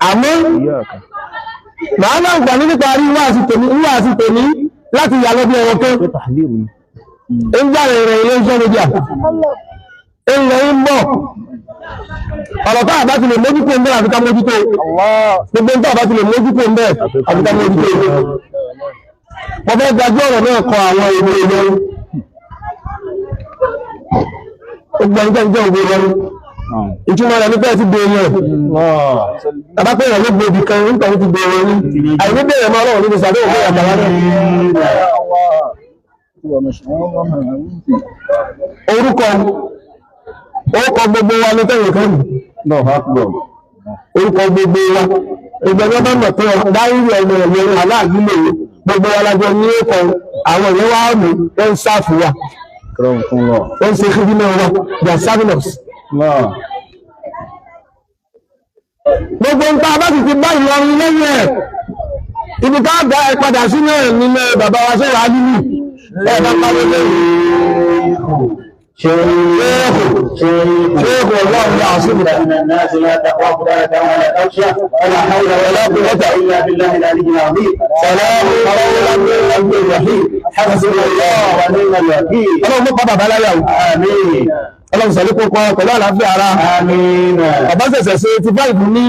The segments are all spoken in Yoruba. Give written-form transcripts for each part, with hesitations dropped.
àmọ́ màá náà gbà ní nípa rí wáàsí tèmi láti yà lọ bí ẹ̀rọ kan ń jáde rẹ̀ ilé iṣẹ́ méjì ilẹ̀ ń bọ̀ ọ̀rọ̀ tá àbá ti lè mójútó ń bẹ́ àfikà mójútó gbogbo ń tá àbá ti lè mójútó ń bẹ́ àfikà mójútó mo fẹ́ gbajú ọ̀rọ̀ náà kọ àwọn ìwé ìlú gbogbo ẹni tẹ́ òwe lọ ìtumọ̀ rẹ̀ ní bẹ́ẹ̀ ti bèèrè rẹ̀ tàbá pé ìrọ̀lẹ́ gbòdì kan ń tọ́wọ́ ti bèèrè rí àìní bèèrè mọ́ ọlọ́run níbi sàdé òwe àtàwà náà orúkọ gbogbo wa ní tẹ́yìn kan orúkọ gbogbo wa ìgbẹ̀rẹ̀ bá mọ̀ pé dáríri ọmọ ẹ̀yẹ aláàgbílẹ̀ gbogbo wa lájọ ní ẹ̀kọ́ àwọn ìyẹn wá mú wọ́n sáàfù wa wọ́n ṣe kí nínú wa they are serving us gbogbo ń ta bá sì ti bá Ìlọrin lẹ́yìn ẹ̀ ibi ká dá ẹ padà sínú ẹ̀ nínú bàbá wa sọ́wọ́ alíwì ẹ̀ bá parí lẹ́yìn شيخ والله يعصمك من الناس لا تخاف ولا تخشى ولا حول ولا قوة إلا بالله العلي العظيم سلام قولا من رب رحيم حسبنا الله ونعم الوكيل اللهم قضى بلايا آمين Ọlọ́run sọ̀lẹ́kùn kan pẹ̀lú àlàáfíà ara. Àmín. Bàbá ṣẹ̀ṣẹ̀ ṣe ti fá ìfún ní.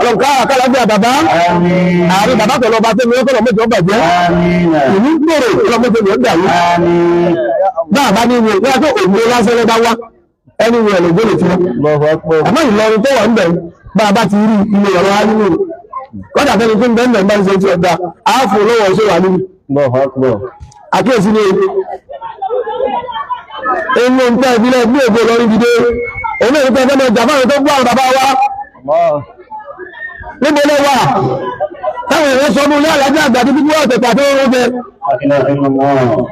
Ọlọ́run káà kálàáfíà bàbá. Àmín. Ààrin bàbá pẹ̀lú ọba tẹ́mi ọkọ̀lọ́ mẹ́jọ bàjẹ́. Àmín. Ìlú gbòòrò ọlọ́mọdé ni ó dàrú. Àmín. Báà bá ní ìwé ní àjọ òmìnir lásán lọ́dá wá. Ẹni ìwé ẹ̀lẹ́ gbélé tiwọn. Àmọ́ Ìlọrin tó wà ń bẹ̀ bàbá ti rí ilé ọ̀rọ̀ á nínú. Kọ́dà fẹ́ni tó ń bẹ̀ ń bẹ̀ ń bá ń ṣe ti ọ̀dà. Àáfò lọ́wọ́ ṣé wà nínú. Àkíyèsí ni inú ń tẹ́ ìbílẹ̀ bí ògbò lọ rí dìde òun náà ń tẹ́ fẹ́mọ̀ ìjàmáà tó gbọ́ àwọn bàbá wa níbo ló wà táwọn èèyàn sọ mú ní àlájá àgbàdì bí wọ́n tẹ̀pà tó wọ́n jẹ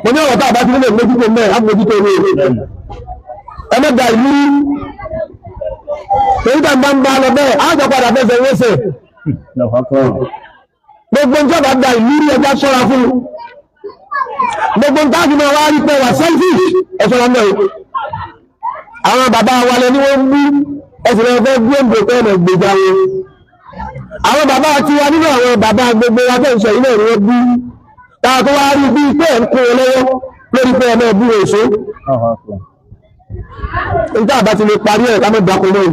mo ní ọ̀rọ̀ tá àbá tí nílẹ̀ mójútó mẹ́ àmójútó ní ẹmẹ́gbà ìlú èyí tà ń bá ń bá lọ bẹ́ẹ̀ ájọ padà fẹ́sẹ̀ wẹ́sẹ̀ gbogbo ń jọba gba ìlú rí ẹjá ṣọ́ra fún gbogbo ń táàkì náà wá rí pé wà selfish ẹ̀ṣọ́ ọmọ ẹ̀ àwọn bàbá wa lẹ ní wọ́n bú ẹ̀sìn ẹ̀fẹ́ bí èmbò tó ọmọ ìgbèjà wọn àwọn bàbá ti wá nínú àwọn bàbá gbogbo wa tó ń sọ ilé ìwọ̀n bú táà tó wá rí bí pé ẹ̀ ń kó lọ́wọ́ lórí pé ọmọ ẹ̀bú èso nígbà àbá ti lè parí ẹ̀ ká mọ́ dákun náà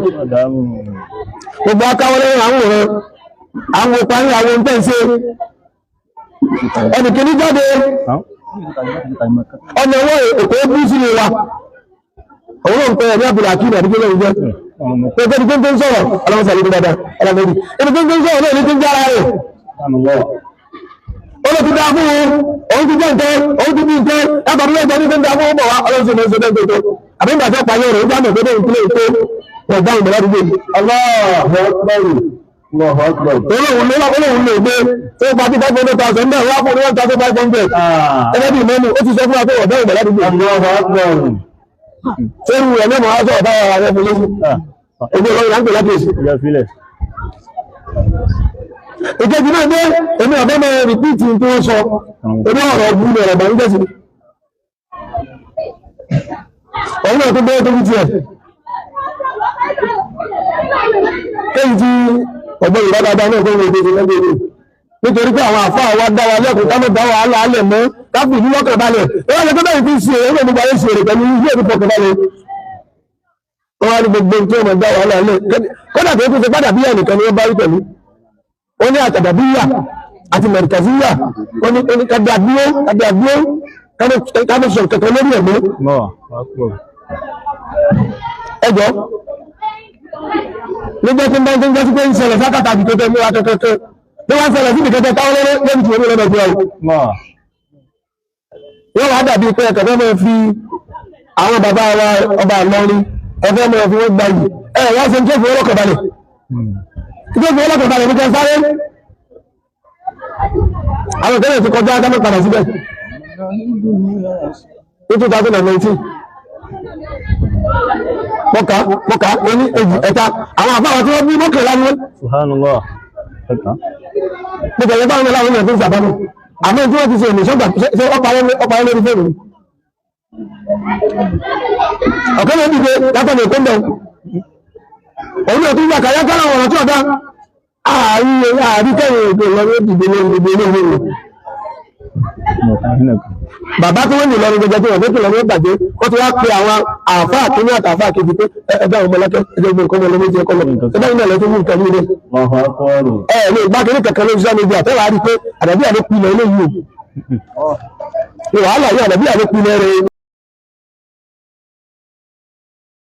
gbogbo akáwọ́ lẹ́yìn àwọn òran àwọn òparí àwọn ohun tẹ́ ń ṣe ẹnìkìní jáde ọmọ owó èkó bú sílé wa òun náà ń pẹ́ ẹ̀mí àbúrò àkíyàn àdúgbò lẹ́yìn jẹ́ pẹ̀lú ẹni tó ń sọ̀rọ̀ ọlọ́mọsà lè dáadáa ọlọ́mọdé ẹni tó ń sọ̀rọ̀ náà ní ti ń jára rẹ̀ ó lè ti dá fún òun ti jẹ́ nǹkan òun ti bí nǹkan ẹgbàá ẹgbẹ́ ní tó ń dá fún ọmọ wa ọlọ́sìn ní ṣẹlẹ̀ tó àbí ìgbà tó pààyàn rẹ̀ ó jámọ̀ tó dé ìpínlẹ̀ èkó ọ̀gá ìmọ̀lá dúgbò Olóhun lè gbé tó bá tí 500,000 náà wá fún 1,500 ẹgbẹ́ bí mẹ́nu ó ti sọ fún àtọ́ ọ̀dọ́ ìgbẹ̀lá dúgbò. Ṣé ìrù rẹ̀ mẹ́mọ̀ aṣọ ọ̀dá ara rẹ̀ fún lóṣù? Ẹgbẹ́ ọlọ́run láńpẹ̀ láti èsì. Ìkejì náà dé, èmi ọ̀dọ́ mẹ́ rìpíìtì tó ń sọ, èmi ọ̀rọ̀ ọ̀gbùn rẹ̀ bàrí jẹ́sì. Òun náà tó bẹ́ẹ̀ tó bí tiẹ̀. Kéyìí tí ọgbọ́n ìrọ́dáadáa náà tó ń rèé lẹ́gbẹ̀ẹ́ rẹ̀ nítorí pé àwọn àfáà wa dá wa lẹ́kùn ká mọ́ dá wa alẹ́ mọ́ káfí ìlú lọ́kàn balẹ̀ ẹwà lẹ́gbẹ́ bẹ́ẹ̀ fi ṣe ẹgbẹ́ nígbà yóò ṣe èrè pẹ̀lú ilé ìlú pọ̀kàn balẹ̀ wọ́n wá ní gbogbo tí wọ́n dá wa alẹ́ kódà tó ṣe padà bí ẹnìkan ni wọ́n bá rí pẹ̀lú ó ní àtàdàbíyà àti mẹ̀rìkàzíyà ó ní kàdàbíó kámọ́sọ̀ kẹ̀kẹ́ lórí ẹ̀mọ́ ẹjọ́ nígbẹ́ tí ń bá ń gbé pé ń ṣẹlẹ̀ sákàtà àti tó tẹ́ mú akẹ́kẹ́kẹ́ tí wọ́n ṣẹlẹ̀ sí ìkẹ́kẹ́ táwọn lẹ́rẹ́ lẹ́bí tí wọ́n lọ́dọ̀ fún ọ̀rọ̀ wọ́n wá dàbí pé ẹ̀kẹ́fẹ́ mọ́ fi àwọn bàbá wa ọba Ìlọrin ẹ̀fẹ́ mọ́ fi wọ́n gbà yìí ẹ̀ wọ́n ṣe ń tó fi ọlọ́kọ̀balẹ̀ ní kẹ́ sáré àwọn ìkẹ́lẹ̀ ti kọjá dámọ́ padà síbẹ̀ ní 2019 mọ́ká oní èjì ẹ̀ta àwọn àfáwà tí wọ́n bí mọ́kànlá ní wọ́n Subhanallah mo tẹ̀lé báwọn láwọn èèyàn tó ń sàbámọ́ àmọ́ tí wọ́n ti ṣe ìmìṣọ́gbà ṣe ọpa ayé lórí fẹ́rù ọ̀kẹ́ ló dìde látọ̀nà ìkó mẹ́ òun náà tún gbà kàyá kára ọ̀rọ̀ tí ọ̀dá àárí kẹ́yìn ètò ìlọrin ìdìbò ní gbogbo olóòwò bàbá tó wọ́n ní ìlọrin gbogbo tí wọ́n fẹ́ kí ìlọrin bàjẹ́ wọ́n ti wá pe àwọn àáfàá tó ní àtàfà kejì pé ẹgbẹ́ àwọn ọmọlẹ́kẹ́ ẹgbẹ́ ìgbẹ́ nǹkan ọmọlẹ́mí ti ẹkọ́ lọ ẹgbẹ́ ìgbẹ́ ìlọrin tó mú nǹkan nílé ní ìgbàkiri kẹ̀kẹ́ lórí social media tẹ́wàá rí pé àdàbí àlékún ilẹ̀ eléyìí o wàhálà yìí àdàbí àlékún ilẹ̀ rẹ̀